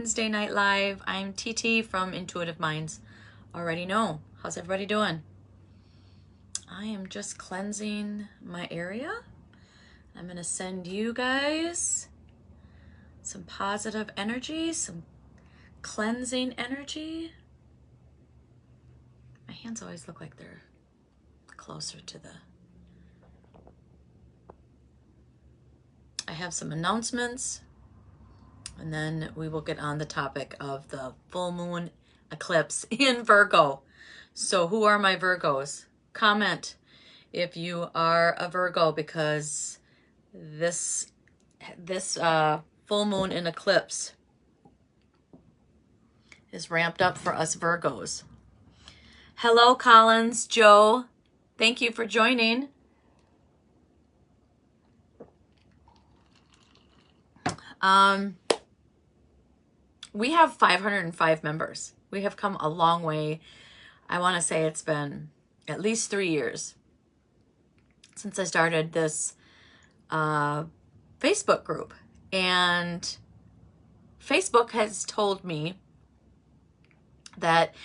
Wednesday Night Live. I'm TT from Intuitive Minds. Already know. How's everybody doing? I am just cleansing my area. I'm going to send you guys some positive energy, some cleansing energy. My hands always look like they're closer to the... I have some announcements, and then we will get on the topic of the full moon eclipse in Virgo. So who are my Virgos? Comment if you are a Virgo, because this full moon in eclipse is ramped up for us Virgos. Hello, Collins, Joe. Thank you for joining. We have 505 members. We have come a long way. I want to say it's been at least 3 years since I started this Facebook group. And Facebook has told me that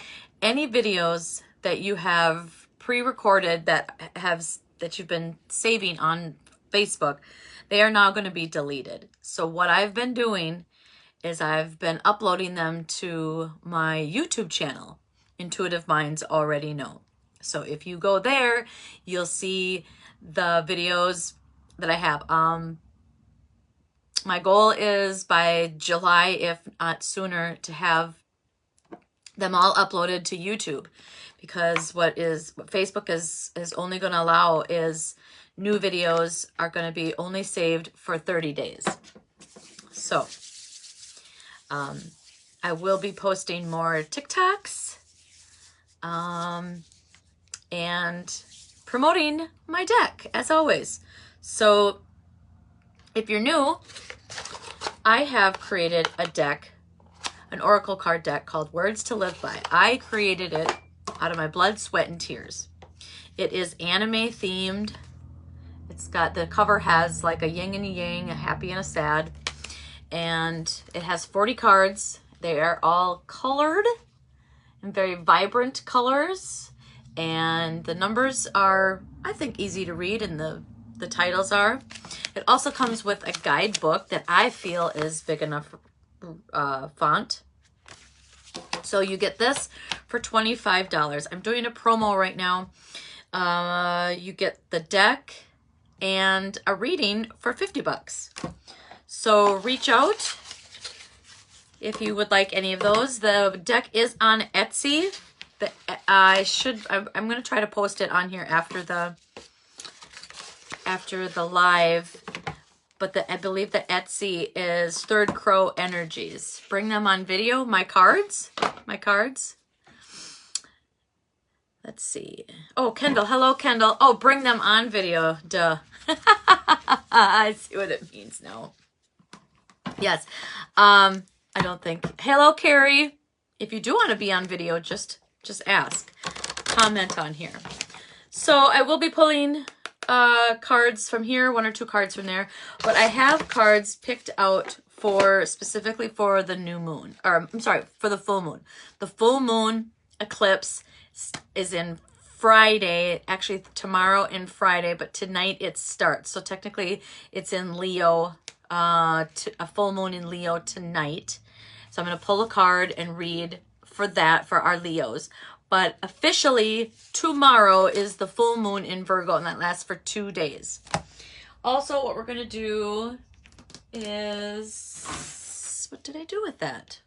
any videos that you have pre-recorded that you've been saving on Facebook, they are now going to be deleted. So what I've been doing is I've been uploading them to my YouTube channel, Intuitive Minds Already Know. So if you go there, you'll see the videos that I have. My goal is by July, if not sooner, to have them all uploaded to YouTube, because what Facebook is only going to allow is new videos are going to be only saved for 30 days. So I will be posting more TikToks and promoting my deck as always. So if you're new, I have created a deck, an oracle card deck called Words to Live By. I created it out of my blood, sweat, and tears. It is anime themed. It's got, the cover has like a yin and a yang, a happy and a sad. And it has 40 cards. They are all colored in very vibrant colors. And the numbers are, I think, easy to read, and the titles are. It also comes with a guidebook that I feel is big enough font. So you get this for $25. I'm doing a promo right now. You get the deck and a reading for 50 bucks. So reach out if you would like any of those. The deck is on Etsy. I'm going to try to post it on here after the live. But I believe the Etsy is Third Crow Energies. Bring them on video. My cards. Let's see. Oh, Kendall. Hello, Kendall. Oh, bring them on video. Duh. I see what it means now. Yes. I don't think. Hello, Carrie. If you do want to be on video, just ask. Comment on here. So I will be pulling cards from here, 1 or 2 cards from there, but I have cards picked out specifically for the new moon, or I'm sorry, for the full moon. The full moon eclipse is in Friday, actually tomorrow and Friday, but tonight it starts. So technically it's in Leo, a full moon in Leo tonight. So I'm going to pull a card and read for that for our Leos. But officially tomorrow is the full moon in Virgo, and that lasts for 2 days. Also, what we're going to do is, what did I do with that?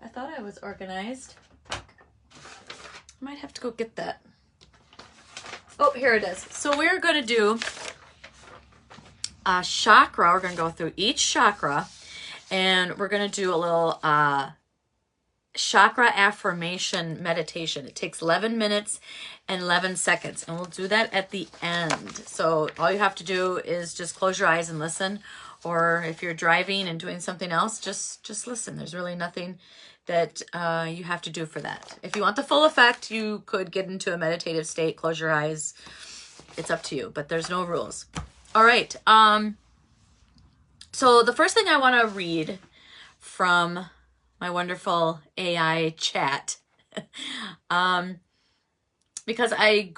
I thought I was organized. I might have to go get that. Oh, here it is. So we're going to do a chakra. We're going to go through each chakra, and we're going to do a little chakra affirmation meditation. It takes 11 minutes and 11 seconds, and we'll do that at the end. So all you have to do is just close your eyes and listen, or if you're driving and doing something else, just listen. There's really nothing that you have to do for that. If you want the full effect, you could get into a meditative state, close your eyes. It's up to you, but there's no rules. All right. So the first thing I want to read from my wonderful AI chat, because I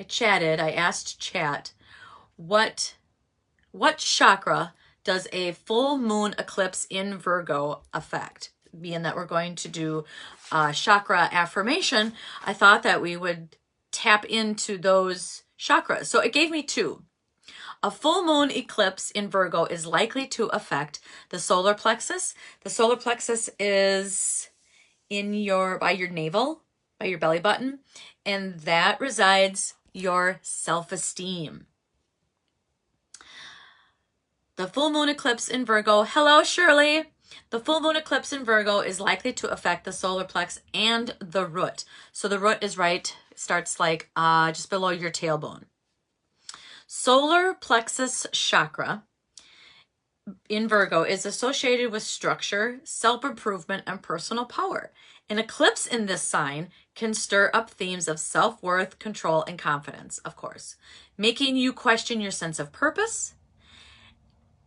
chatted, I asked chat, what chakra does a full moon eclipse in Virgo affect? Being that we're going to do chakra affirmation, I thought that we would tap into those chakras. So it gave me 2. A full moon eclipse in Virgo is likely to affect the solar plexus. The solar plexus is by your navel, by your belly button, and that resides your self-esteem. The full moon eclipse in Virgo, hello Shirley. The full moon eclipse in Virgo is likely to affect the solar plex and the root. So the root is starts like just below your tailbone. Solar plexus chakra in Virgo is associated with structure, self-improvement, and personal power. An eclipse in this sign can stir up themes of self-worth, control, and confidence, of course, making you question your sense of purpose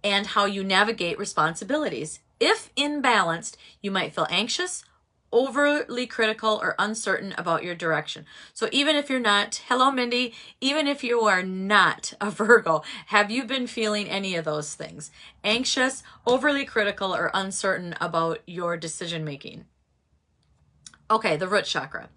and how you navigate responsibilities. If imbalanced, you might feel anxious, overly critical, or uncertain about your direction. So even if you're not, hello Mindy, even if you are not a Virgo, have you been feeling any of those things? Anxious, overly critical, or uncertain about your decision making? Okay, the root chakra.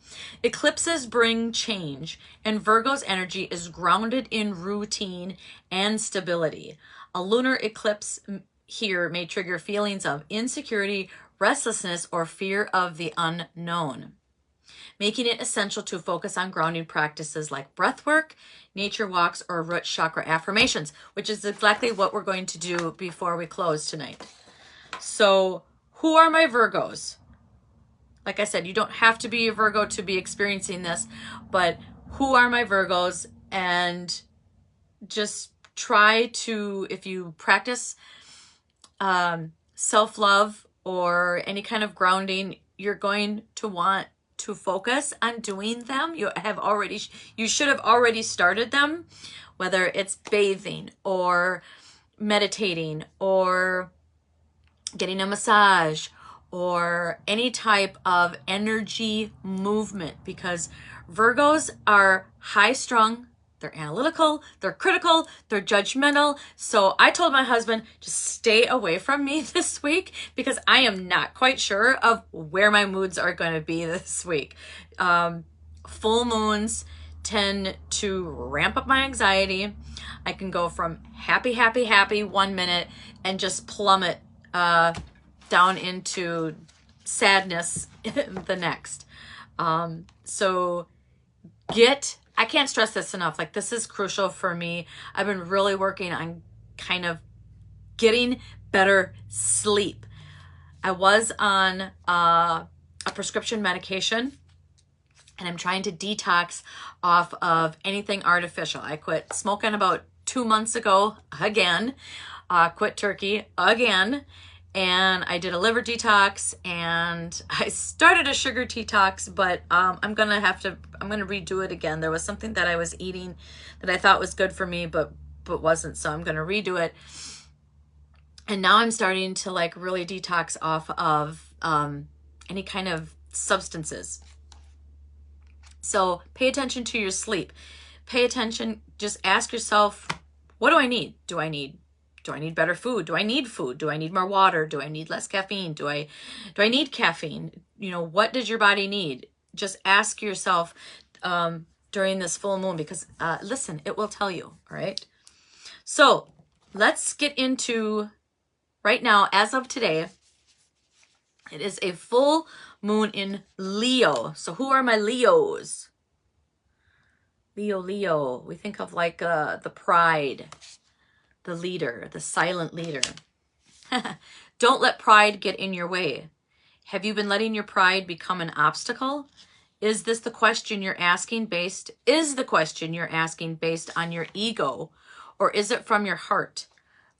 Eclipses bring change, and Virgo's energy is grounded in routine and stability. A lunar eclipse here may trigger feelings of insecurity, restlessness, or fear of the unknown, making it essential to focus on grounding practices like breath work, nature walks, or root chakra affirmations, which is exactly what we're going to do before we close tonight. So who are my Virgos? Like I said, you don't have to be a Virgo to be experiencing this, but who are my Virgos? And just try to, if you practice self-love or any kind of grounding, you're going to want to focus on doing them. You should have already started them, whether it's bathing or meditating or getting a massage or any type of energy movement, because Virgos are high-strung, they're analytical, they're critical, they're judgmental. So I told my husband, just stay away from me this week because I am not quite sure of where my moods are going to be this week. Full moons tend to ramp up my anxiety. I can go from happy, happy, happy 1 minute and just plummet down into sadness the next. So I can't stress this enough. Like, this is crucial for me. I've been really working on kind of getting better sleep. I was on a prescription medication, and I'm trying to detox off of anything artificial. I quit smoking about 2 months ago again, quit turkey again, and I did a liver detox, and I started a sugar detox, but I'm gonna redo it again. There was something that I was eating that I thought was good for me, but wasn't, so I'm gonna redo it. And now I'm starting to like really detox off of any kind of substances. So pay attention to your sleep. Pay attention, just ask yourself, what do I need? Do I need better food? Do I need food? Do I need more water? Do I need less caffeine? Do I need caffeine? You know, what does your body need? Just ask yourself during this full moon, because listen, it will tell you, all right? So let's get into, right now, as of today, it is a full moon in Leo. So who are my Leos? Leo. We think of like the pride, the leader, the silent leader. Don't let pride get in your way. Have you been letting your pride become an obstacle? Is the question you're asking based on your ego, or is it from your heart?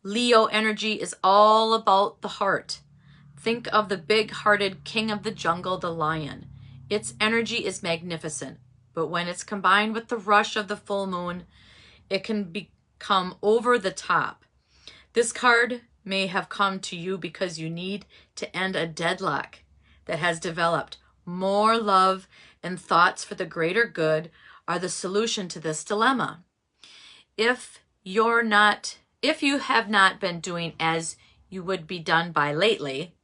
Leo energy is all about the heart. Think of the big-hearted king of the jungle, the lion. Its energy is magnificent, but when it's combined with the rush of the full moon, it can become over the top. This card may have come to you because you need to end a deadlock that has developed. More love and thoughts for the greater good are the solution to this dilemma. If you have not been doing as you would be done by lately,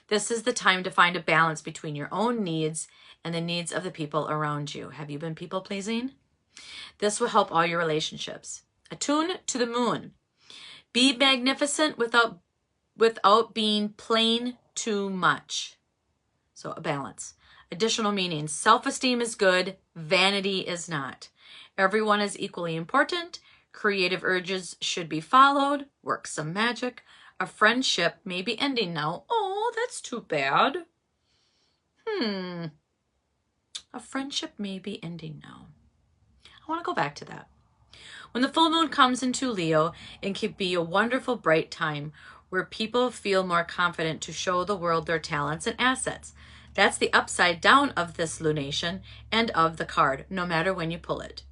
this is the time to find a balance between your own needs and the needs of the people around you. Have you been people pleasing? This will help all your relationships. Attune to the moon. Be magnificent without being plain too much. So a balance. Additional meanings. Self-esteem is good. Vanity is not. Everyone is equally important. Creative urges should be followed. Work some magic. A friendship may be ending now. Oh, that's too bad. A friendship may be ending now. I want to go back to that. When the full moon comes into Leo, it can be a wonderful, bright time where people feel more confident to show the world their talents and assets. That's the upside down of this lunation and of the card, no matter when you pull it.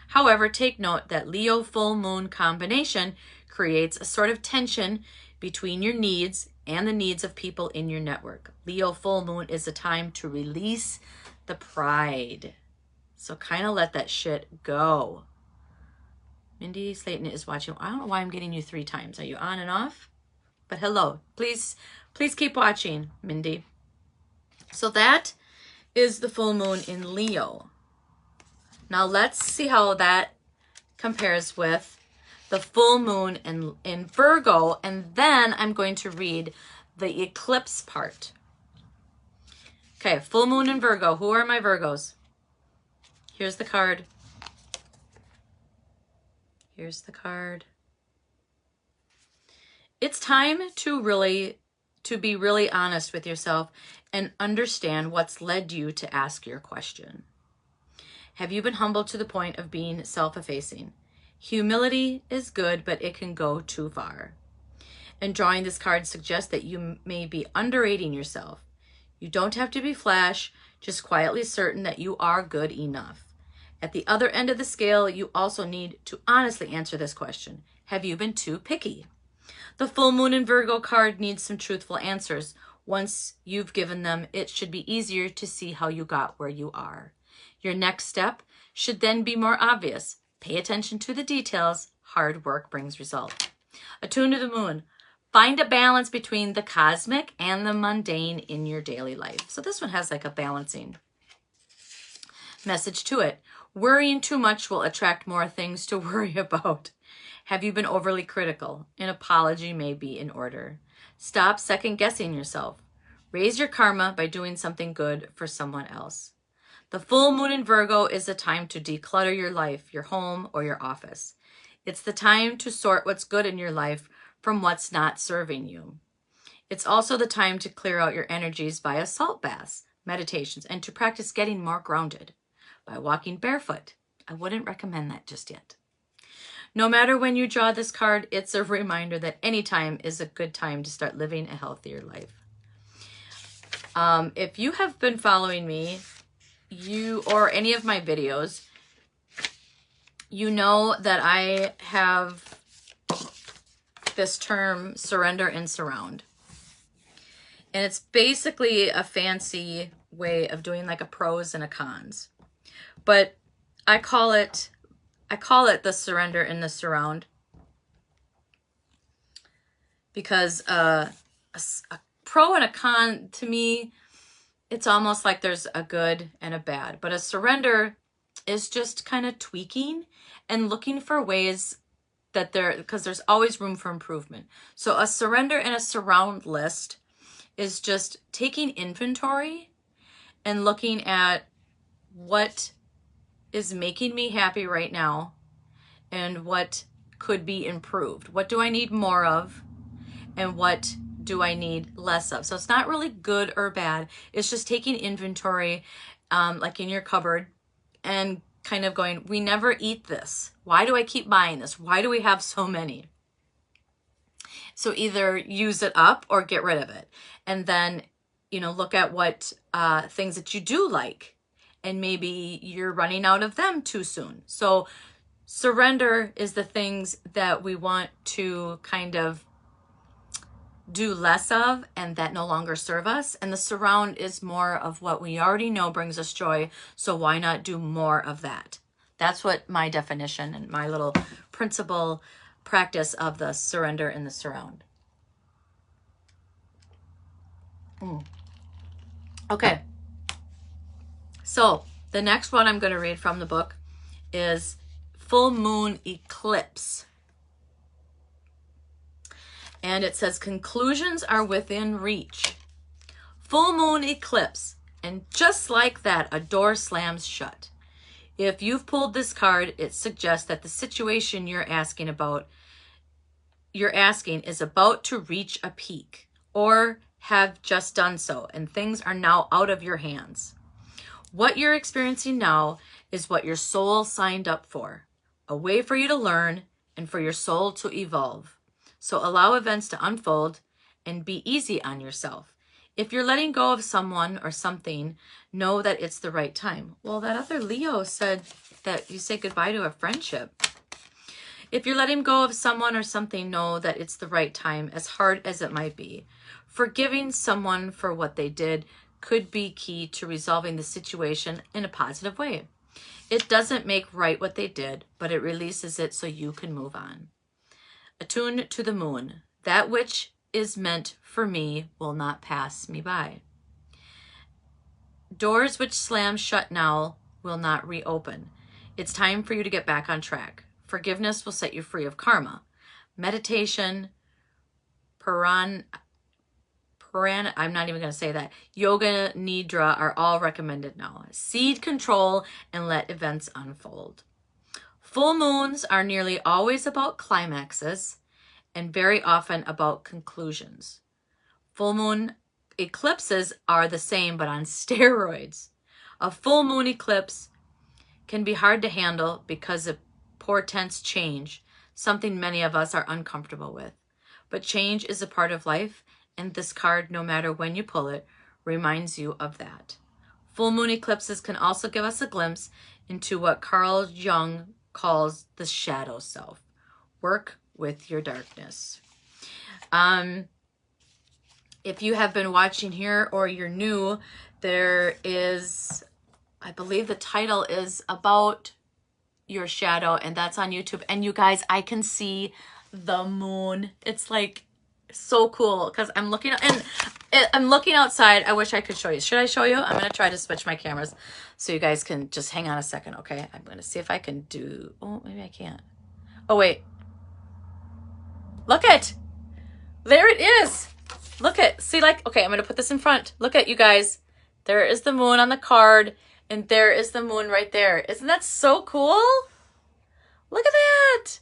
However, take note that Leo full moon combination creates a sort of tension between your needs and the needs of people in your network. Leo full moon is a time to release the pride. So kind of let that shit go. Mindy Slayton is watching. I don't know why I'm getting you 3 times. Are you on and off? But hello. Please keep watching, Mindy. So that is the full moon in Leo. Now let's see how that compares with the full moon in Virgo. And then I'm going to read the eclipse part. Okay, full moon in Virgo. Who are my Virgos? Here's the card. Here's the card. It's time to be really honest with yourself and understand what's led you to ask your question. Have you been humble to the point of being self-effacing? Humility is good, but it can go too far. And drawing this card suggests that you may be underrating yourself. You don't have to be flash, just quietly certain that you are good enough. At the other end of the scale, you also need to honestly answer this question. Have you been too picky? The full moon in Virgo card needs some truthful answers. Once you've given them, it should be easier to see how you got where you are. Your next step should then be more obvious. Pay attention to the details. Hard work brings result. Attune to the moon. Find a balance between the cosmic and the mundane in your daily life. So this one has like a balancing message to it. Worrying too much will attract more things to worry about. Have you been overly critical? An apology may be in order. Stop second-guessing yourself. Raise your karma by doing something good for someone else. The full moon in Virgo is a time to declutter your life, your home, or your office. It's the time to sort what's good in your life from what's not serving you. It's also the time to clear out your energies via salt baths, meditations, and to practice getting more grounded by walking barefoot. I wouldn't recommend that just yet. No matter when you draw this card, it's a reminder that any time is a good time to start living a healthier life. If you have been following me, or any of my videos, you know that I have this term, surrender and surround. And it's basically a fancy way of doing like a pros and a cons. But I call it the surrender and the surround because a pro and a con, to me, it's almost like there's a good and a bad. But a surrender is just kind of tweaking and looking for ways that because there's always room for improvement. So a surrender and a surround list is just taking inventory and looking at what is making me happy right now and what could be improved. What do I need more of and what do I need less of? So it's not really good or bad. It's just taking inventory, like in your cupboard, and kind of going, we never eat this. Why do I keep buying this? Why do we have so many? So either use it up or get rid of it. And then, look at what things that you do like. And maybe you're running out of them too soon. So surrender is the things that we want to kind of do less of and that no longer serve us. And the surround is more of what we already know brings us joy. So why not do more of that? That's what my definition and my little principle practice of the surrender and the surround. Okay. So the next one I'm going to read from the book is Full Moon Eclipse. And it says, conclusions are within reach. Full moon eclipse. And just like that, a door slams shut. If you've pulled this card, it suggests that the situation you're asking is about to reach a peak or have just done so, and things are now out of your hands. What you're experiencing now is what your soul signed up for, a way for you to learn and for your soul to evolve. So allow events to unfold and be easy on yourself. If you're letting go of someone or something, know that it's the right time. Well, that other Leo said that you say goodbye to a friendship. If you're letting go of someone or something, know that it's the right time, as hard as it might be. Forgiving someone for what they did could be key to resolving the situation in a positive way. It doesn't make right what they did, but it releases it so you can move on. Attune to the moon. That which is meant for me will not pass me by. Doors which slam shut now will not reopen. It's time for you to get back on track. Forgiveness will set you free of karma. Meditation, I'm not even going to say that. Yoga, Nidra are all recommended now. Seed control and let events unfold. Full moons are nearly always about climaxes and very often about conclusions. Full moon eclipses are the same but on steroids. A full moon eclipse can be hard to handle because it portends change, something many of us are uncomfortable with. But change is a part of life, and this card, no matter when you pull it, reminds you of that. Full moon eclipses can also give us a glimpse into what Carl Jung calls the shadow self. Work with your darkness. If you have been watching here or you're new, there is, I believe the title is About Your Shadow, and that's on YouTube. And you guys, I can see the moon. It's like so cool because I'm looking outside. I wish I could show you. Should I show you? I'm going to try to switch my cameras so you guys can just hang on a second, okay? I'm going to see if I can do, oh, maybe I can't. Oh, wait. Look it. There it is. Look it. See, like, okay, I'm going to put this in front. Look at you guys. There is the moon on the card, and there is the moon right there. Isn't that so cool? Look at that.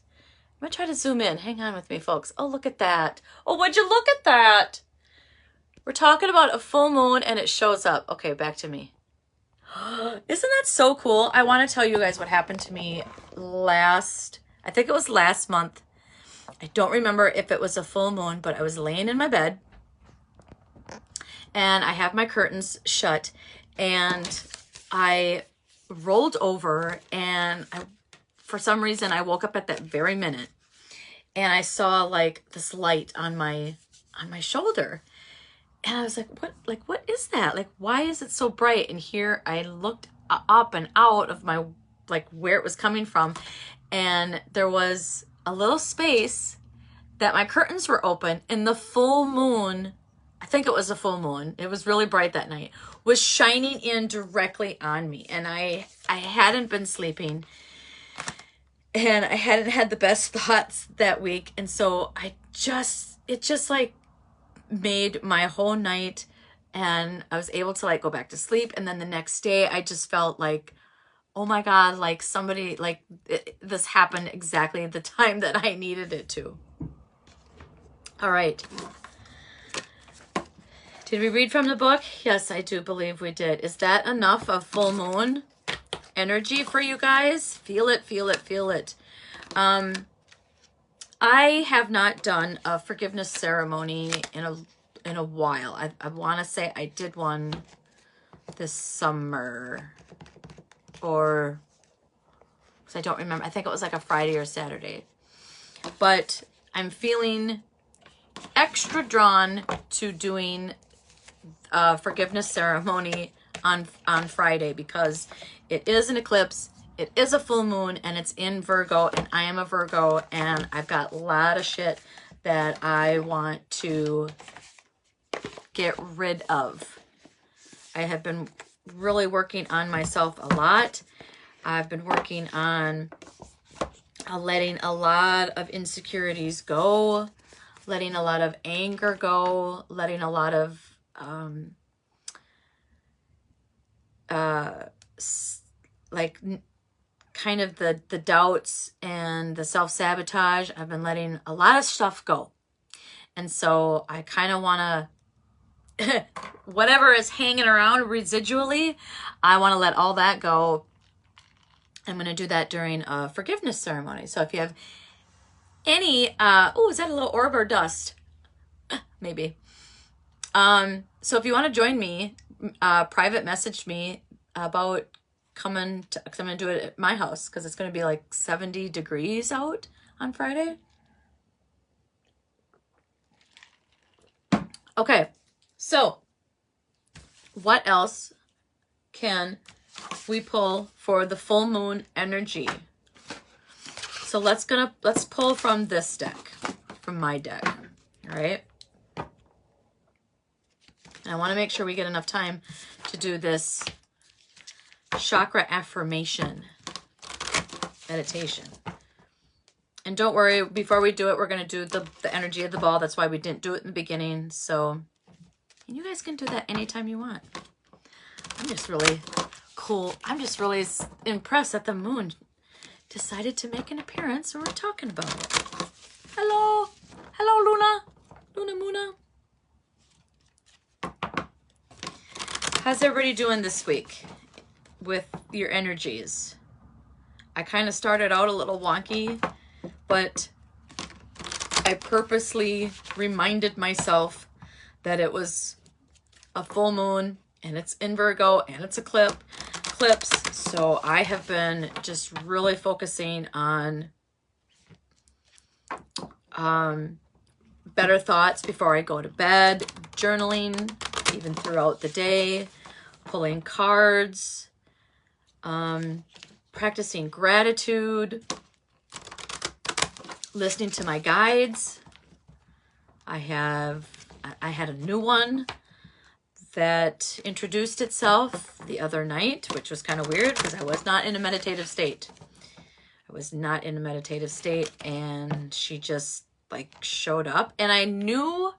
I'm going to try to zoom in. Hang on with me, folks. Oh, look at that. Oh, would you look at that? We're talking about a full moon, and it shows up. Okay, back to me. Isn't that so cool? I want to tell you guys what happened to me I think it was last month. I don't remember if it was a full moon, but I was laying in my bed and I have my curtains shut and I rolled over and for some reason I woke up at that very minute and I saw like this light on my shoulder. And I was like, what is that? Like, why is it so bright? And here I looked up and out of my, like where it was coming from. And there was a little space that my curtains were open and the full moon, I think it was a full moon, it was really bright that night, was shining in directly on me. And I hadn't been sleeping and I hadn't had the best thoughts that week. And so it just like made my whole night and I was able to like go back to sleep. And then the next day I just felt like, oh my God, like somebody, like this happened exactly at the time that I needed it to. All right. Did we read from the book? Yes, I do believe we did. Is that enough of full moon energy for you guys? Feel it, feel it, feel it. I have not done a forgiveness ceremony in a while. I want to say I did one this summer. Or, because I don't remember, I think it was like a Friday or Saturday. But I'm feeling extra drawn to doing a forgiveness ceremony on Friday because it is an eclipse, it is a full moon, and it's in Virgo, and I am a Virgo, and I've got a lot of shit that I want to get rid of. I have been really working on myself a lot. I've been working on letting a lot of insecurities go, letting a lot of anger go, letting a lot of like kind of the doubts and the self-sabotage. I've been letting a lot of stuff go. And so I kind of want to, whatever is hanging around residually, I want to let all that go. I'm going to do that during a forgiveness ceremony. So if you have any, oh, is that a little orb or dust? Maybe. So if you want to join me, private message me about coming to, because I'm going to do it at my house because it's going to be like 70 degrees out on Friday. Okay, so what else can we pull for the full moon energy? So let's pull from this deck, from my deck, all right? And I want to make sure we get enough time to do this chakra affirmation meditation. And don't worry, before we do it, we're going to do the energy of the ball. That's why we didn't do it in the beginning. So, and you guys can do that anytime you want. I'm just really cool. I'm just really impressed that the moon decided to make an appearance and we're talking about it. Hello. Hello, Luna. Luna Moona. How's everybody doing this week with your energies? I kind of started out a little wonky, but I purposely reminded myself that it was a full moon and it's in Virgo and it's eclipse. So I have been just really focusing on better thoughts before I go to bed, journaling even throughout the day, pulling cards, practicing gratitude, listening to my guides. I had a new one that introduced itself the other night, which was kind of weird because I was not in a meditative state. I was not in a meditative state, and she just like showed up, and I knew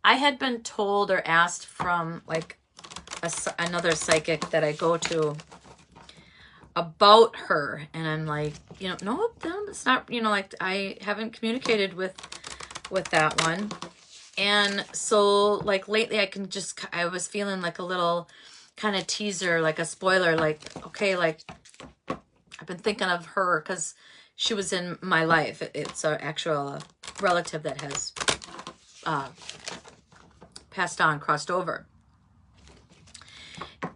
I had been told or asked from like another psychic that I go to about her, and I'm like, you know, no, it's not, you know, like I haven't communicated with that one. And so like lately I was feeling like a little kind of teaser, like a spoiler, like, okay, like I've been thinking of her because she was in my life. It's an actual relative that has passed on, crossed over.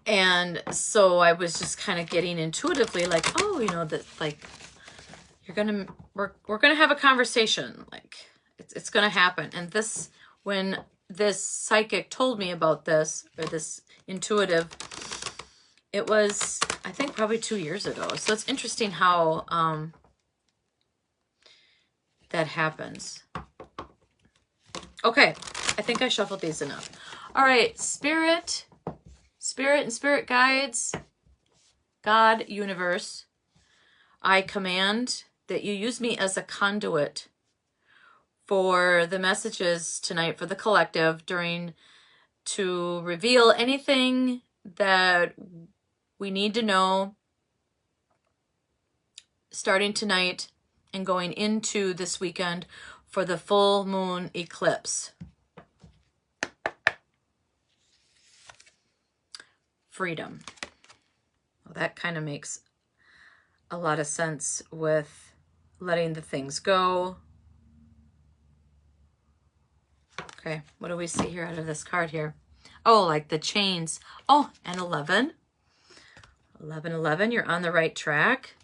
And so I was just kind of getting intuitively like, oh, you know, that like we're gonna have a conversation, like it's gonna happen. And this, when this psychic told me about this, or this intuitive, it was, I think, probably 2 years ago. So it's interesting how that happens. Okay, I think I shuffled these enough. All right, Spirit and Spirit guides, God, universe, I command that you use me as a conduit for the messages tonight for the collective, to reveal anything that we need to know starting tonight and going into this weekend for the full moon eclipse. Freedom. Well, that kind of makes a lot of sense with letting the things go. Okay, what do we see here out of this card here? Oh, like the chains. Oh, and 11. 11, you're on the right track.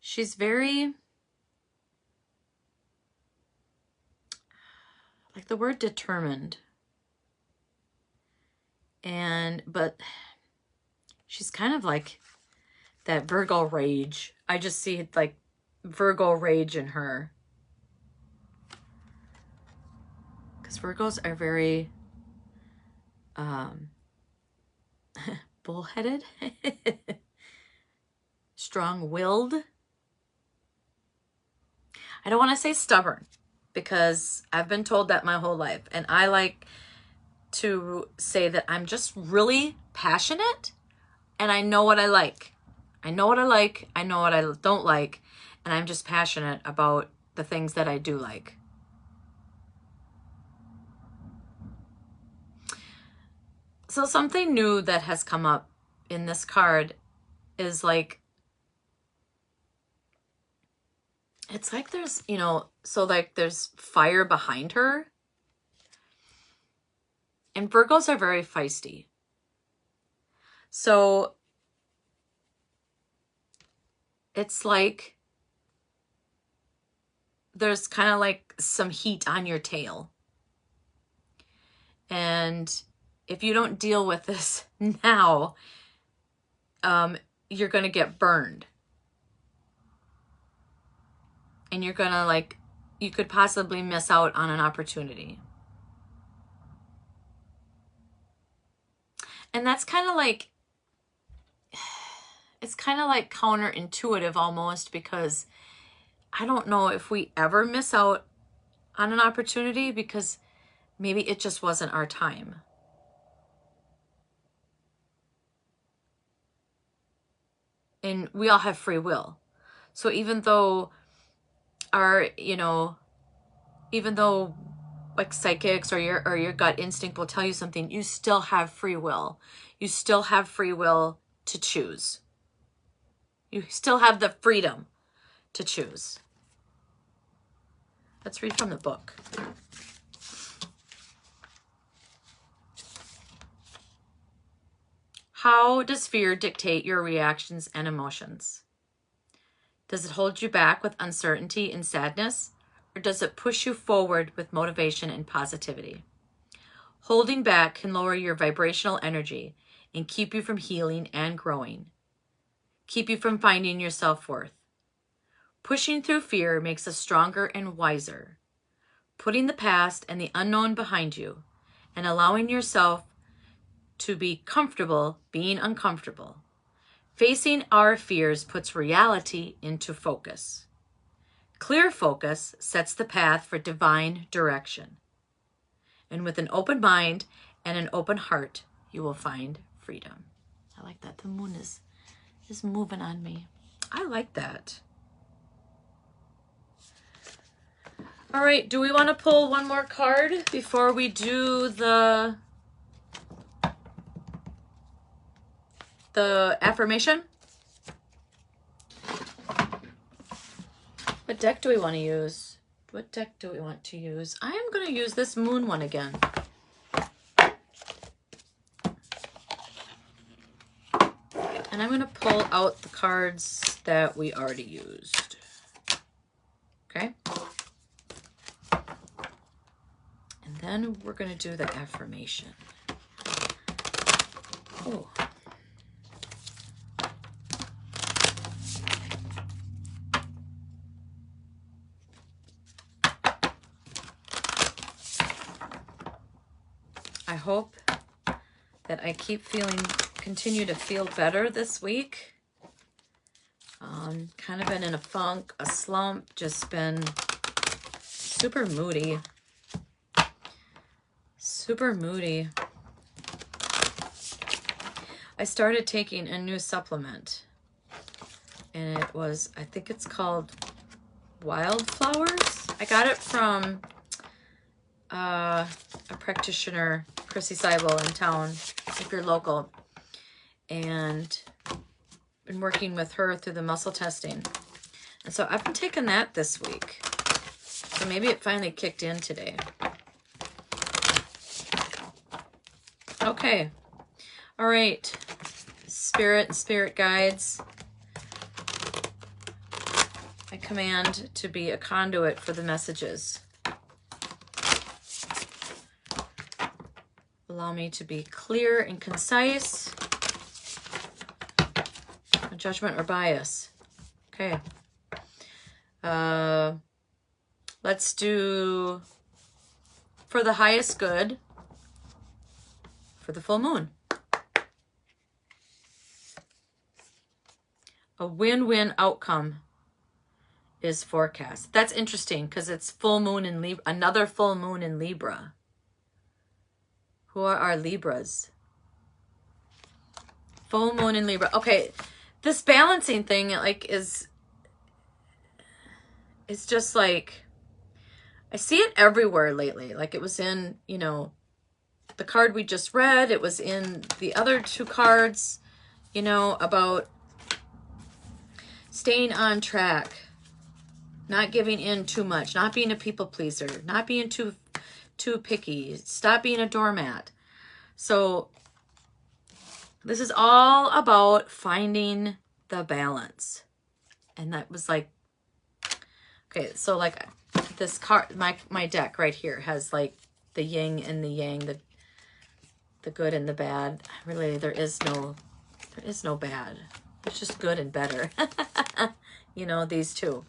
She's very like the word determined. But she's kind of like that Virgo rage. I just see like Virgo rage in her. Because Virgos are very bullheaded, strong-willed. I don't want to say stubborn, because I've been told that my whole life. And I like to say that I'm just really passionate, and I know what I like. I know what I like. I know what I don't like. And I'm just passionate about the things that I do like. So something new that has come up in this card is like, it's like there's, you know, so like there's fire behind her. And Virgos are very feisty. So it's like there's kind of like some heat on your tail. And if you don't deal with this now, you're going to get burned. And you're going to like, you could possibly miss out on an opportunity. And that's kind of like, it's kind of like counterintuitive almost, because I don't know if we ever miss out on an opportunity because maybe it just wasn't our time. And we all have free will. So even though even though like psychics or your gut instinct will tell you something, you still have free will. You still have free will to choose. You still have the freedom to choose. Let's read from the book. How does fear dictate your reactions and emotions? Does it hold you back with uncertainty and sadness, or does it push you forward with motivation and positivity? Holding back can lower your vibrational energy and keep you from healing and growing. Keep you from finding your self-worth. Pushing through fear makes us stronger and wiser. Putting the past and the unknown behind you and allowing yourself to be comfortable being uncomfortable. Facing our fears puts reality into focus. Clear focus sets the path for divine direction. And with an open mind and an open heart, you will find freedom. I like that. The moon is moving on me. I like that. All right, do we want to pull one more card before we do the affirmation? What deck do we want to use? What deck do we want to use? I am going to use this moon one again. And I'm going to pull out the cards that we already used. Okay? And then we're going to do the affirmation. Oh. I hope that I continue to feel better this week. Kind of been in a funk, a slump, just been super moody. Super moody. I started taking a new supplement, and it was, I think it's called Wildflowers. I got it from a practitioner, Chrissy Seibel, in town, if you're local, and been working with her through the muscle testing. And so I've been taking that this week. So maybe it finally kicked in today. Okay. All right. Spirit and spirit guides, I command to be a conduit for the messages. Allow me to be clear and concise. No judgment or bias. Okay. Let's do for the highest good for the full moon. A win-win outcome is forecast. That's interesting because it's full moon in Libra, another full moon in Libra. Who are our Libras? Full moon in Libra. Okay, this balancing thing like is just like, I see it everywhere lately. Like it was in, you know, the card we just read. It was in the other two cards, you know, about staying on track, not giving in too much, not being a people pleaser, not being too picky, stop being a doormat. So this is all about finding the balance. And that was like, okay, so like this card, my deck right here has like the yin and the yang, the good and the bad. Really, there is no bad. It's just good and better. You know, these two.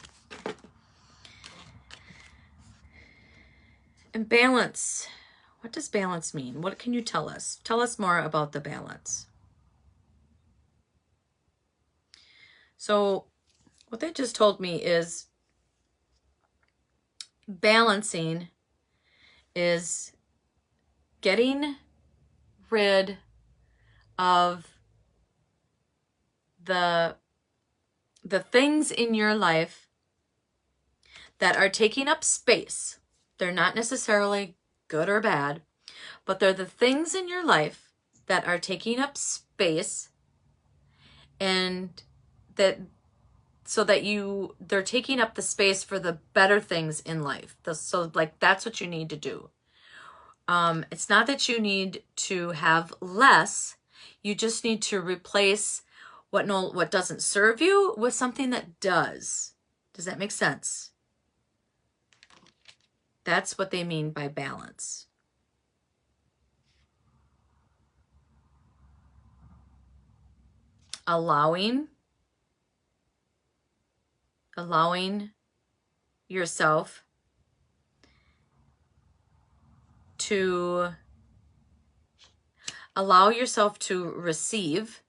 And balance. What does balance mean? What can you tell us? Tell us more about the balance. So what they just told me is balancing is getting rid of the things in your life that are taking up space. They're not necessarily good or bad, but they're the things in your life that are taking up space, and they're taking up the space for the better things in life. So like that's what you need to do. It's not that you need to have less. You just need to replace what doesn't serve you with something that does. Does that make sense? That's what they mean by balance. Allowing yourself to receive,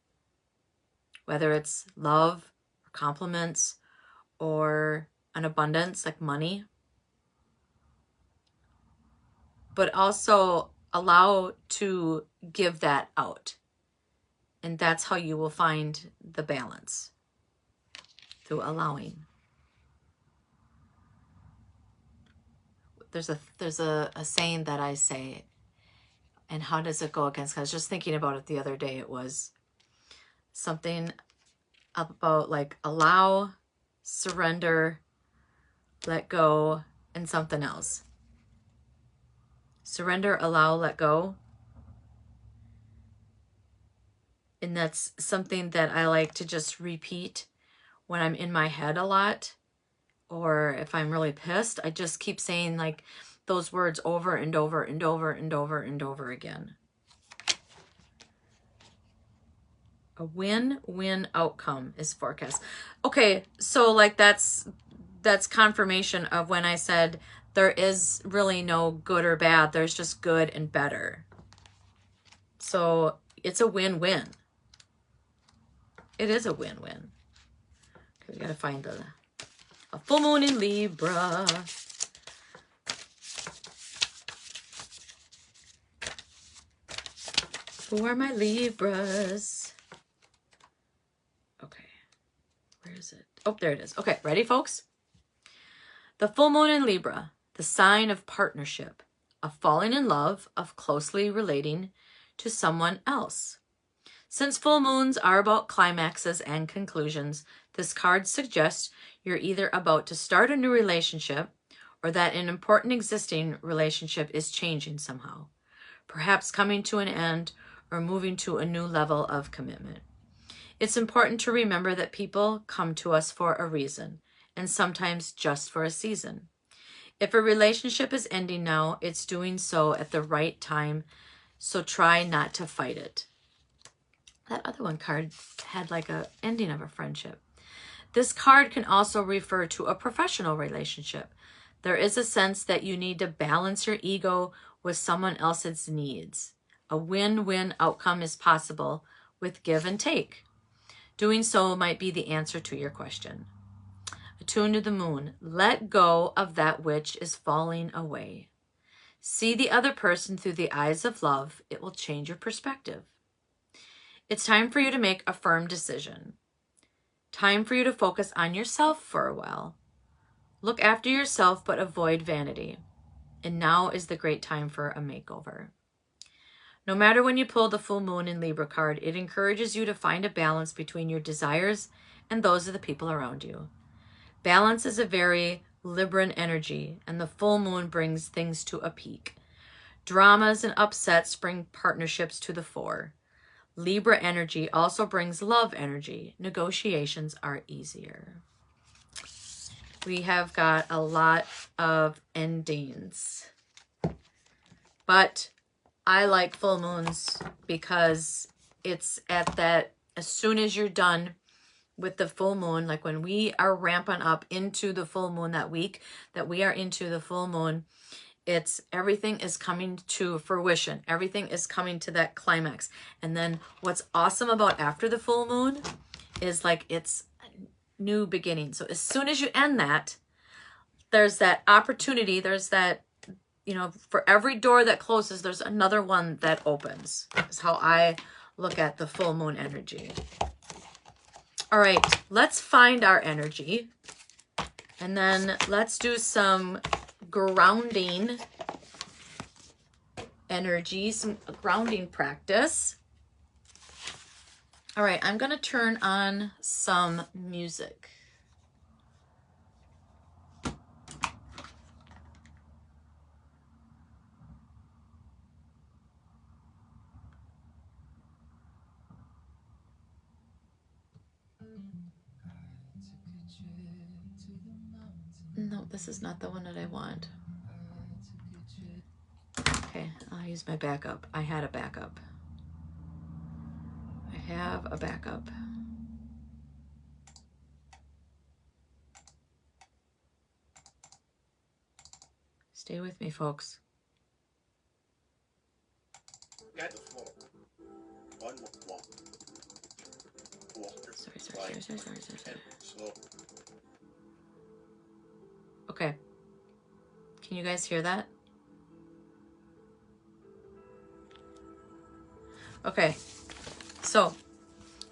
whether it's love or compliments or an abundance like money, but also allow to give that out. And that's how you will find the balance, through allowing. There's a saying that I say, and how does it go against? I was just thinking about it the other day. It was something about like allow, surrender, let go, and something else. Surrender, allow, let go. And that's something that I like to just repeat when I'm in my head a lot, or if I'm really pissed. I just keep saying like those words over and over and over and over and over again. A win-win outcome is forecast. Okay, so like that's confirmation of when I said there is really no good or bad. There's just good and better. So it's a win-win. It is a win-win. Okay, we gotta find a full moon in Libra. Who are my Libras? Okay, where is it? Oh, there it is. Okay, ready, folks? The full moon in Libra, the sign of partnership, of falling in love, of closely relating to someone else. Since full moons are about climaxes and conclusions, this card suggests you're either about to start a new relationship or that an important existing relationship is changing somehow, perhaps coming to an end or moving to a new level of commitment. It's important to remember that people come to us for a reason, and sometimes just for a season. If a relationship is ending now, it's doing so at the right time, so try not to fight it. That other one card had like a ending of a friendship. This card can also refer to a professional relationship. There is a sense that you need to balance your ego with someone else's needs. A win-win outcome is possible with give and take. Doing so might be the answer to your question. Attune to the moon. Let go of that which is falling away. See the other person through the eyes of love. It will change your perspective. It's time for you to make a firm decision. Time for you to focus on yourself for a while. Look after yourself, but avoid vanity. And now is the great time for a makeover. No matter when you pull the full moon in Libra card, it encourages you to find a balance between your desires and those of the people around you. Balance is a very Libran energy, and the full moon brings things to a peak. Dramas and upsets bring partnerships to the fore. Libra energy also brings love energy. Negotiations are easier. We have got a lot of endings. But I like full moons because it's at that, as soon as you're done with the full moon, like when we are ramping up into the full moon that week that we are into the full moon, it's everything is coming to fruition. Everything is coming to that climax. And then what's awesome about after the full moon is like it's a new beginning. So as soon as you end that, there's that opportunity, there's that, you know, for every door that closes, there's another one that opens. Is how I look at the full moon energy. All right, let's find our energy. And then let's do some grounding energy, some grounding practice. All right, I'm going to turn on some music. No, this is not the one that I want. Okay, I'll use my backup. I had a backup. I have a backup. Stay with me, folks. Sorry. Okay. Can you guys hear that? Okay. So,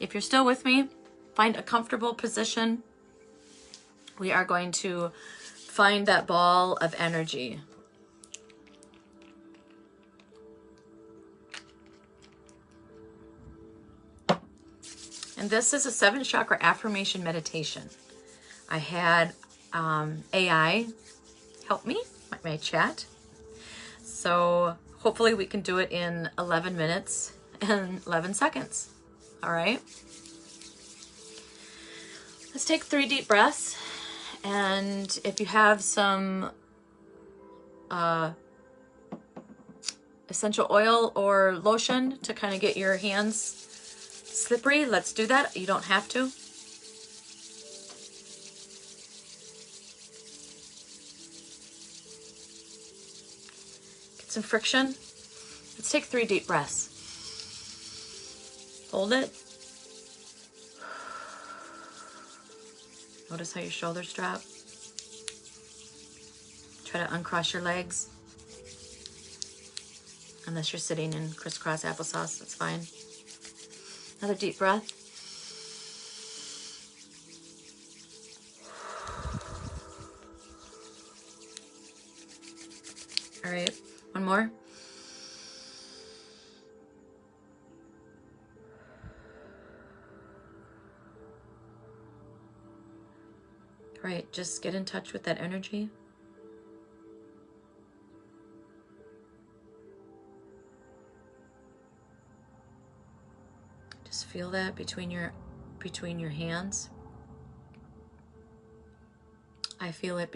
if you're still with me, find a comfortable position. We are going to find that ball of energy. And this is a 7 chakra affirmation meditation. I had AI help me, my chat. So hopefully we can do it in 11 minutes and 11 seconds. All right. Let's take 3 deep breaths. And if you have some essential oil or lotion to kind of get your hands slippery, let's do that. You don't have to. Get some friction. Let's take 3 deep breaths. Hold it. Notice how your shoulders drop. Try to uncross your legs. Unless you're sitting in crisscross applesauce, that's fine. Another deep breath. All right, one more. All right, just get in touch with that energy. Just feel that between your hands. I feel it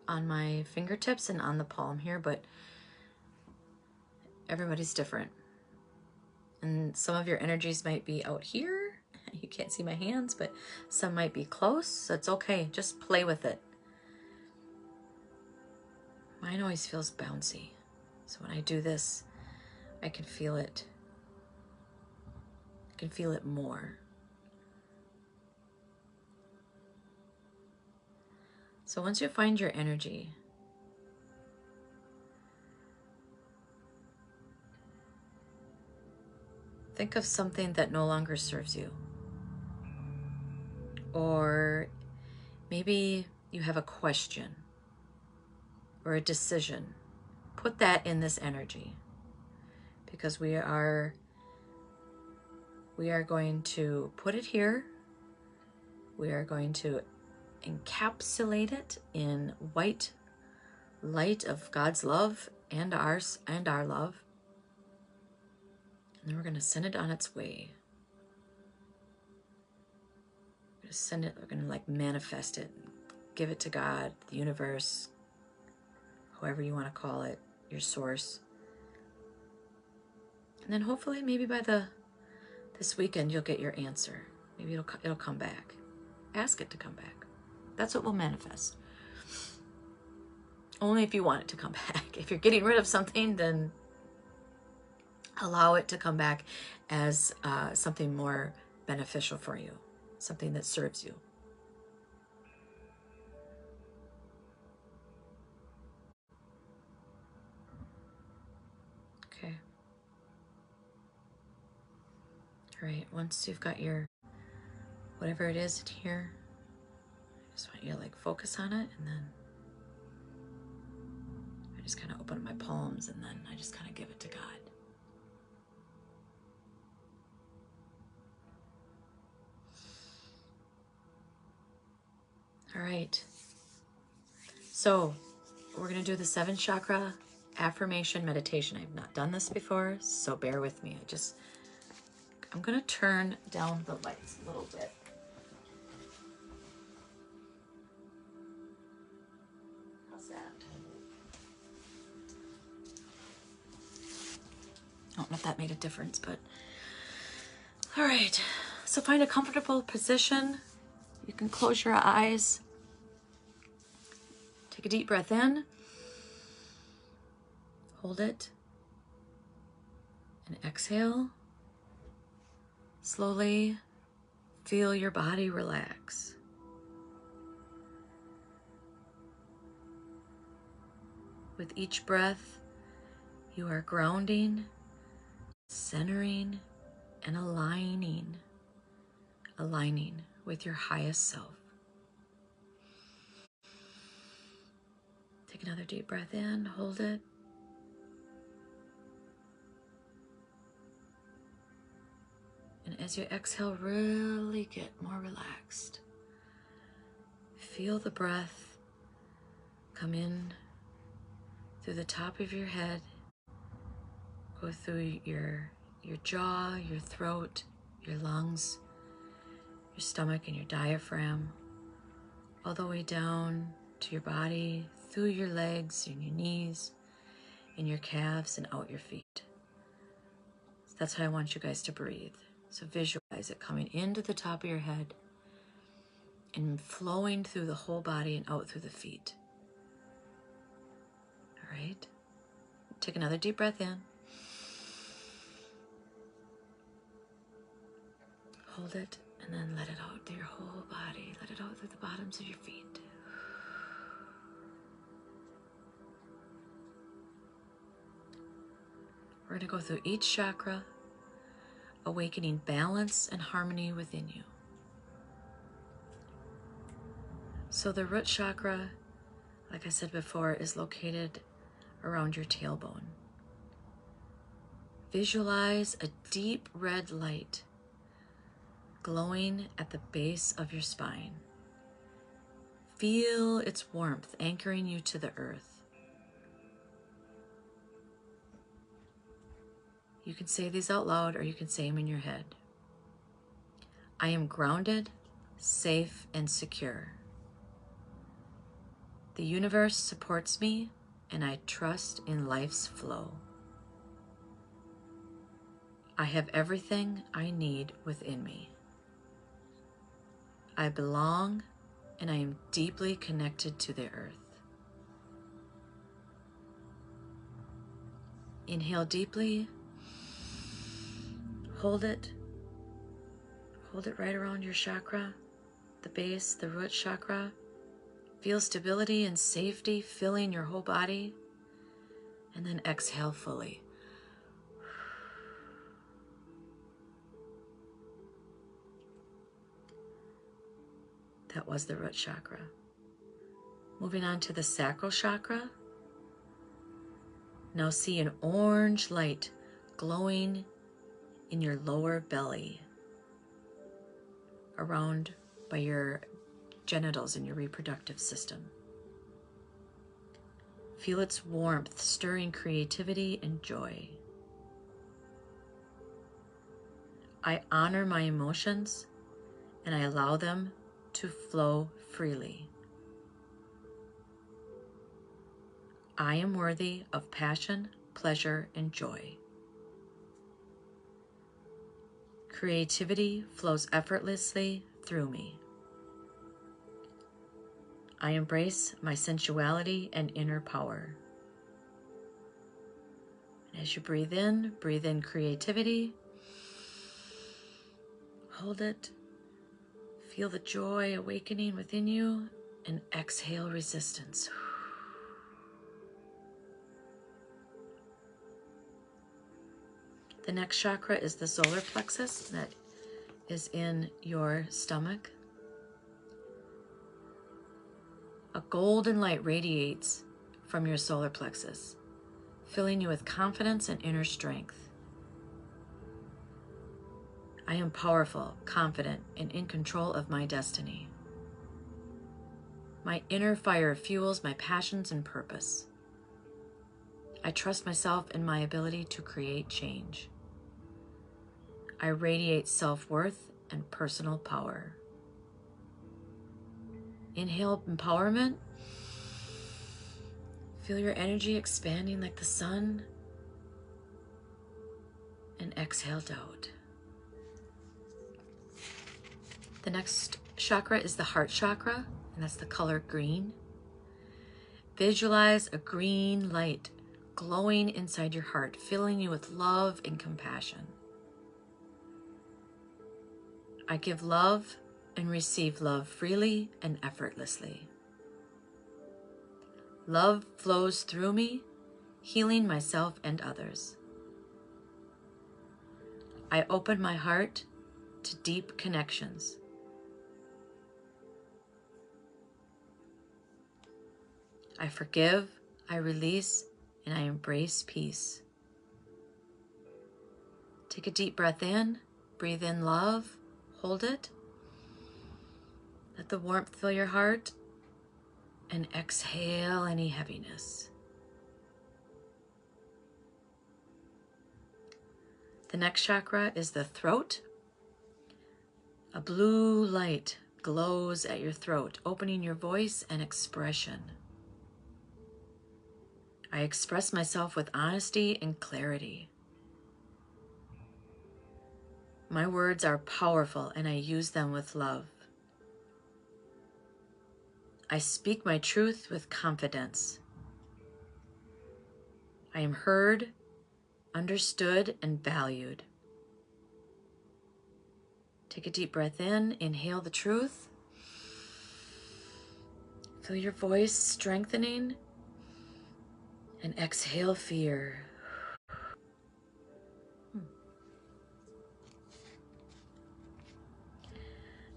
on my fingertips and on the palm here, but Everybody's different. And some of your energies might be out here. You can't see my hands, but some might be close. So it's okay. Just play with it. Mine always feels bouncy. So when I do this, I can feel it. I can feel it more. So once you find your energy, think of something that no longer serves you. Or maybe you have a question or a decision. Put that in this energy, because we are going to put it here. We are going to encapsulate it in white light of God's love and ours and our love. And then we're going to send it on its way. We're going to send it, we're going to like manifest it, give it to God, the universe, however you want to call it, your source. And then hopefully maybe by this weekend you'll get your answer. Maybe it'll come back. Ask it to come back. That's what will manifest. Only if you want it to come back. If you're getting rid of something, then allow it to come back as something more beneficial for you, something that serves you. Okay. All right, once you've got your, whatever it is here, I just want you to like focus on it, and then I just kind of open my palms, and then I just kind of give it to God. All right, so we're going to do the 7 chakra affirmation meditation. I've not done this before, so bear with me. I'm going to turn down the lights a little bit. How's that? I don't know if that made a difference, but all right. So find a comfortable position. You can close your eyes. Take a deep breath in. Hold it. And exhale. Slowly feel your body relax. With each breath, you are grounding, centering, and aligning with your highest self. Take another deep breath in, hold it. And as you exhale, really get more relaxed. Feel the breath come in through the top of your head, go through your jaw, your throat, your lungs, your stomach, and your diaphragm, all the way down to your body, through your legs and your knees, and your calves, and out your feet. So that's how I want you guys to breathe. So visualize it coming into the top of your head and flowing through the whole body and out through the feet. All right. Take another deep breath in. Hold it, and then let it out through your whole body. Let it out through the bottoms of your feet. We're going to go through each chakra, awakening balance and harmony within you. So the root chakra, like I said before, is located around your tailbone. Visualize a deep red light glowing at the base of your spine. Feel its warmth anchoring you to the earth. You can say these out loud, or you can say them in your head. I am grounded, safe, and secure. The universe supports me, and I trust in life's flow. I have everything I need within me. I belong and I am deeply connected to the earth. Inhale deeply. Hold it. Hold it right around your chakra, the base, the root chakra. Feel stability and safety filling your whole body. And then exhale fully. That was the root chakra. Moving on to the sacral chakra. Now see an orange light glowing in your lower belly, around by your genitals in your reproductive system. Feel its warmth stirring creativity and joy. I honor my emotions and I allow them to flow freely. I am worthy of passion, pleasure, and joy. Creativity flows effortlessly through me. I embrace my sensuality and inner power. As you breathe in creativity. Hold it. Feel the joy awakening within you, and exhale resistance. The next chakra is the solar plexus that is in your stomach. A golden light radiates from your solar plexus, filling you with confidence and inner strength. I am powerful, confident, and in control of my destiny. My inner fire fuels my passions and purpose. I trust myself and my ability to create change. I radiate self-worth and personal power. Inhale empowerment. Feel your energy expanding like the sun. And exhale doubt. The next chakra is the heart chakra, and that's the color green. Visualize a green light glowing inside your heart, filling you with love and compassion. I give love and receive love freely and effortlessly. Love flows through me, healing myself and others. I open my heart to deep connections. I forgive, I release, and I embrace peace. Take a deep breath in, breathe in love, hold it. Let the warmth fill your heart, and exhale any heaviness. The next chakra is the throat. A blue light glows at your throat, opening your voice and expression. I express myself with honesty and clarity. My words are powerful and I use them with love. I speak my truth with confidence. I am heard, understood, and valued. Take a deep breath in, inhale the truth. Feel your voice strengthening, and exhale fear.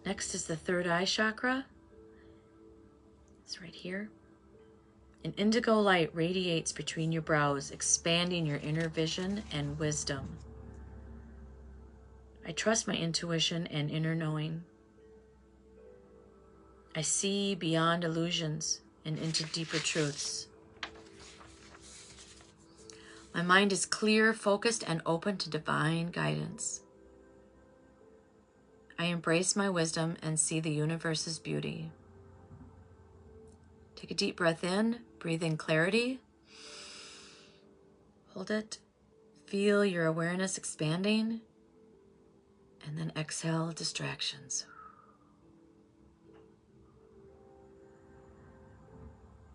Next is the third eye chakra. It's right here. An indigo light radiates between your brows, expanding your inner vision and wisdom. I trust my intuition and inner knowing. I see beyond illusions and into deeper truths. My mind is clear, focused, and open to divine guidance. I embrace my wisdom and see the universe's beauty. Take a deep breath in, breathe in clarity. Hold it. Feel your awareness expanding, and then exhale distractions.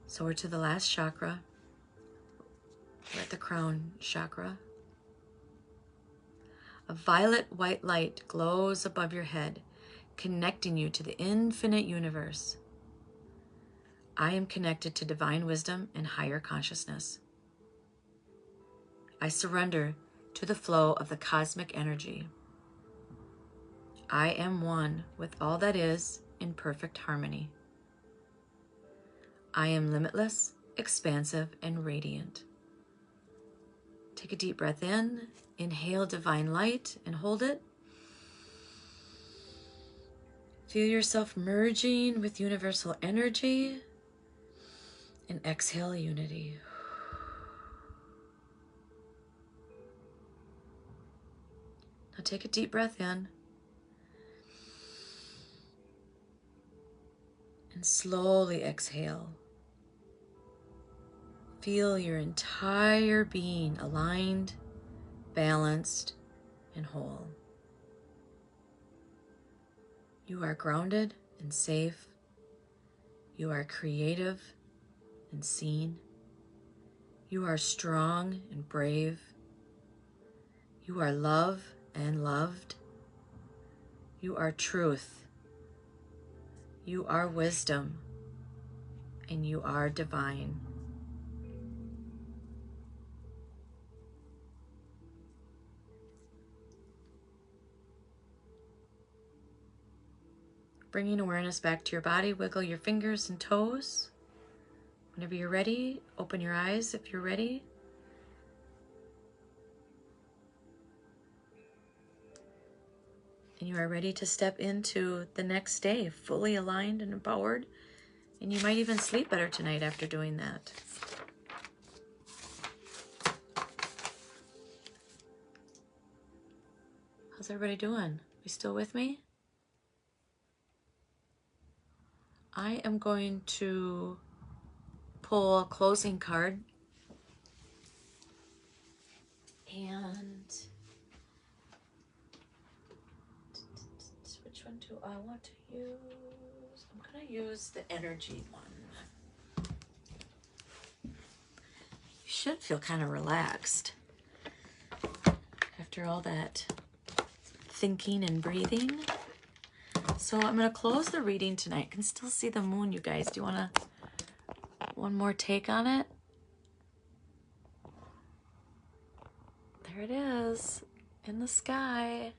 So we're to the last chakra. We're at the crown chakra. A violet white light glows above your head, connecting you to the infinite universe. I am connected to divine wisdom and higher consciousness. I surrender to the flow of the cosmic energy. I am one with all that is in perfect harmony. I am limitless, expansive, and radiant. Take a deep breath in, inhale divine light and hold it. Feel yourself merging with universal energy and exhale unity. Now take a deep breath in and slowly exhale. Feel your entire being aligned, balanced, and whole. You are grounded and safe. You are creative and seen. You are strong and brave. You are love and loved. You are truth. You are wisdom. And you are divine. Bringing awareness back to your body, wiggle your fingers and toes. Whenever you're ready, open your eyes if you're ready. And you are ready to step into the next day, fully aligned and empowered. And you might even sleep better tonight after doing that. How's everybody doing? You still with me? I am going to pull a closing card. And which one do I want to use? I'm going to use the energy one. You should feel kind of relaxed after all that thinking and breathing. So I'm going to close the reading tonight. I can still see the moon, you guys. Do you want to one more take on it? There it is in the sky.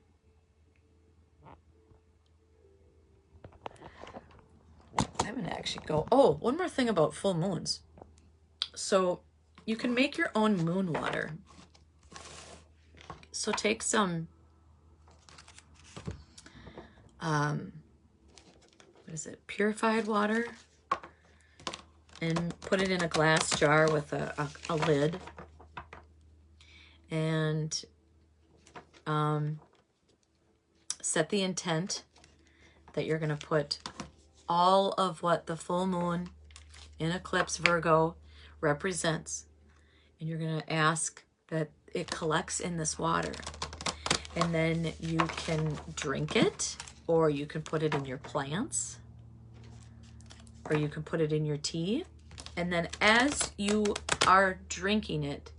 I'm going to actually go. Oh, one more thing about full moons. So you can make your own moon water. So take some what is it, purified water, and put it in a glass jar with a lid, and set the intent that you're going to put all of what the full moon in eclipse Virgo represents, and you're going to ask that it collects in this water, and then you can drink it, or you can put it in your plants, or you can put it in your tea. And then as you are drinking it,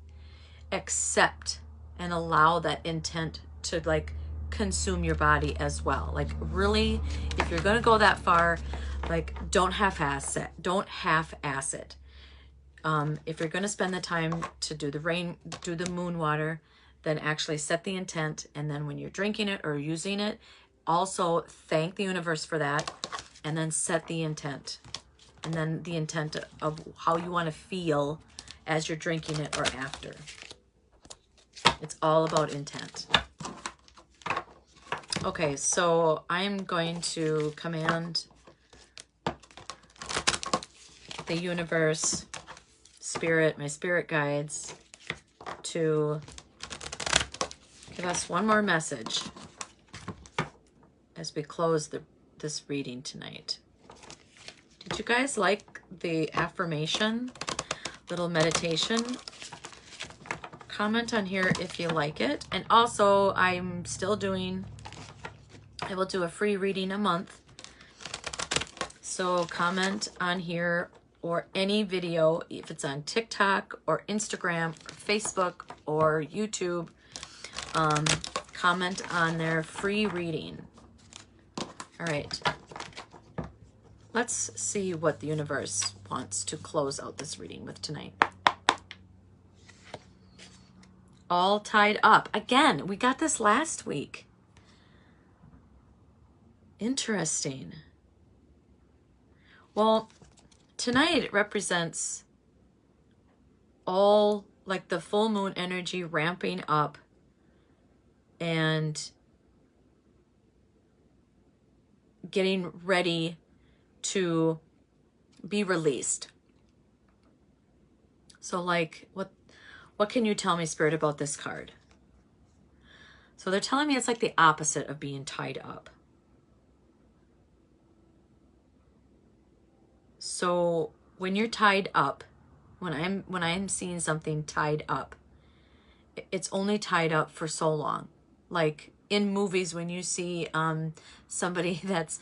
accept and allow that intent to like consume your body as well. Like really, if you're going to go that far, like don't half-ass it. Don't half-ass it. If you're going to spend the time to do the moon water, then actually set the intent. And then when you're drinking it or using it, also thank the universe for that, and then set the intent. And then the intent of how you want to feel as you're drinking it or after. It's all about intent. Okay, so I'm going to command the universe, spirit, my spirit guides, to give us one more message as we close this reading tonight. Did you guys like the affirmation, little meditation comment on here if you like it. And also, I'm still doing, I will do a free reading a month. So comment on here or any video, if it's on TikTok or Instagram or Facebook or YouTube, comment on their free reading. All right. Let's see what the universe wants to close out this reading with tonight. All tied up. Again, we got this last week. Interesting. Well, tonight it represents all like the full moon energy ramping up and getting ready to be released. So like what can you tell me, Spirit, about this card? So they're telling me it's like the opposite of being tied up. So when you're tied up, when I'm seeing something tied up, it's only tied up for so long. Like in movies, when you see somebody that's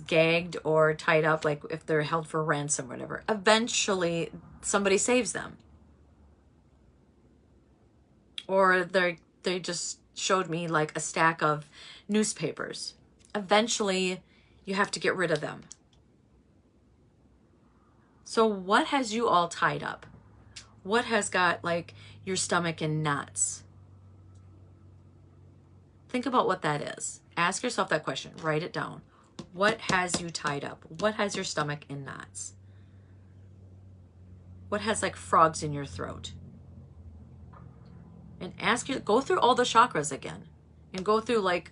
gagged or tied up, like if they're held for ransom or whatever, eventually somebody saves them. Or they just showed me like a stack of newspapers. Eventually you have to get rid of them. So what has you all tied up? What has got like your stomach in knots? Think about what that is. Ask yourself that question. Write it down. What has you tied up? What has your stomach in knots? What has like frogs in your throat? And go through all the chakras again. And go through like,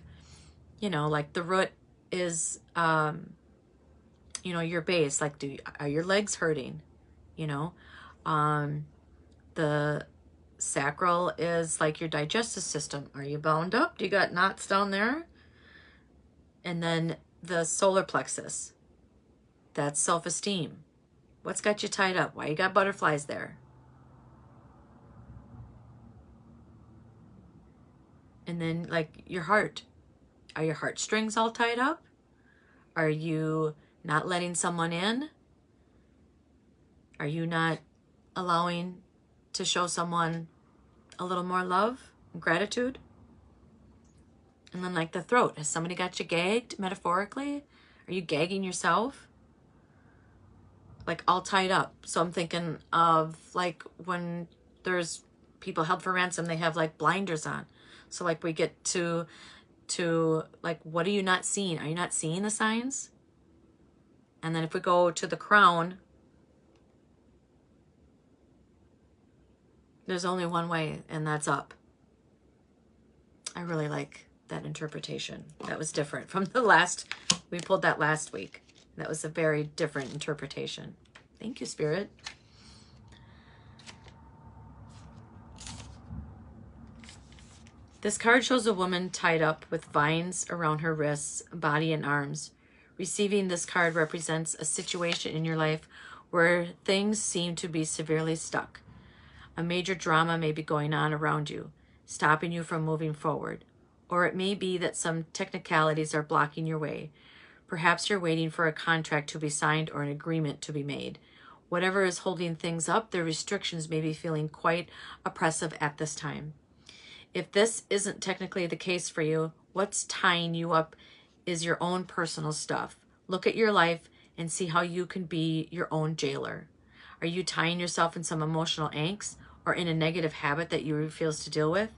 you know, like the root is, you know, your base. Like, are your legs hurting? You know, the sacral is like your digestive system. Are you bound up? Do you got knots down there? And then the solar plexus, that's self-esteem. What's got you tied up? Why you got butterflies there? And then like your heart. Are your heartstrings all tied up? Are you not letting someone in? Are you not allowing to show someone a little more love and gratitude? And then like the throat. Has somebody got you gagged metaphorically? Are you gagging yourself? Like all tied up. So I'm thinking of like when there's people held for ransom, they have like blinders on. So like we get to like, what are you not seeing? Are you not seeing the signs? And then if we go to the crown, there's only one way, and that's up. I really like that interpretation. That was different from the last, we pulled that last week. That was a very different interpretation. Thank you, Spirit. This card shows a woman tied up with vines around her wrists, body, and arms. Receiving this card represents a situation in your life where things seem to be severely stuck. A major drama may be going on around you, stopping you from moving forward. Or it may be that some technicalities are blocking your way. Perhaps you're waiting for a contract to be signed or an agreement to be made. Whatever is holding things up, the restrictions may be feeling quite oppressive at this time. If this isn't technically the case for you, what's tying you up is your own personal stuff. Look at your life and see how you can be your own jailer. Are you tying yourself in some emotional angst or in a negative habit that you refuse to deal with?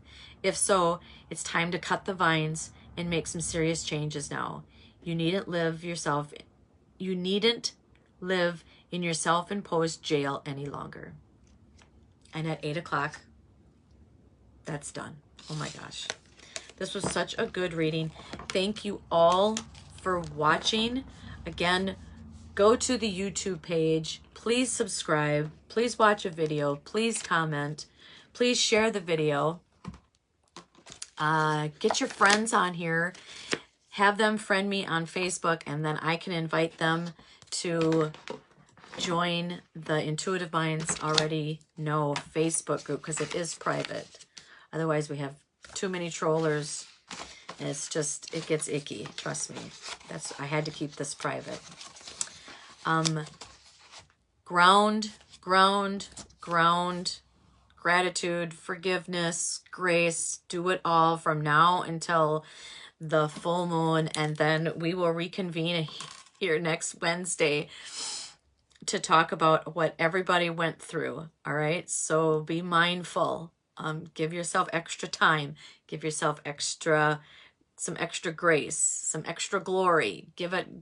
If so, it's time to cut the vines and make some serious changes now. You needn't live in your self-imposed jail any longer. And at 8 o'clock, that's done. Oh my gosh. This was such a good reading. Thank you all for watching. Again, go to the YouTube page. Please subscribe. Please watch a video. Please comment. Please share the video. Get your friends on here. Have them friend me on Facebook, and then I can invite them to join the Intuitive Minds Already Know Facebook group, because it is private. Otherwise, we have too many trollers, and it's just, it gets icky. Trust me. I had to keep this private. Ground, gratitude, forgiveness, grace, do it all from now until the full moon, and then we will reconvene here next Wednesday to talk about what everybody went through. All right, so be mindful. Give yourself extra time, give yourself some extra grace, some extra glory.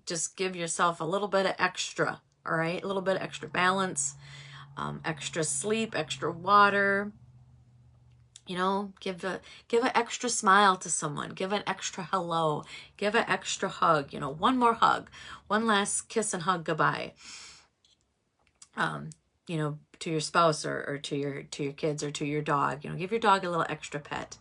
Just give yourself a little bit of extra. All right, a little bit of extra balance, extra sleep, extra water. You know, give an extra smile to someone, give an extra hello, give an extra hug, you know, one more hug, one last kiss and hug goodbye. You know, to your spouse or to your kids or to your dog. You know, give your dog a little extra pet.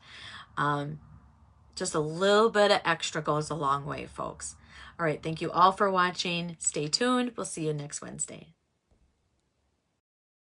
Just a little bit of extra goes a long way, folks. All right, thank you all for watching. Stay tuned. We'll see you next Wednesday.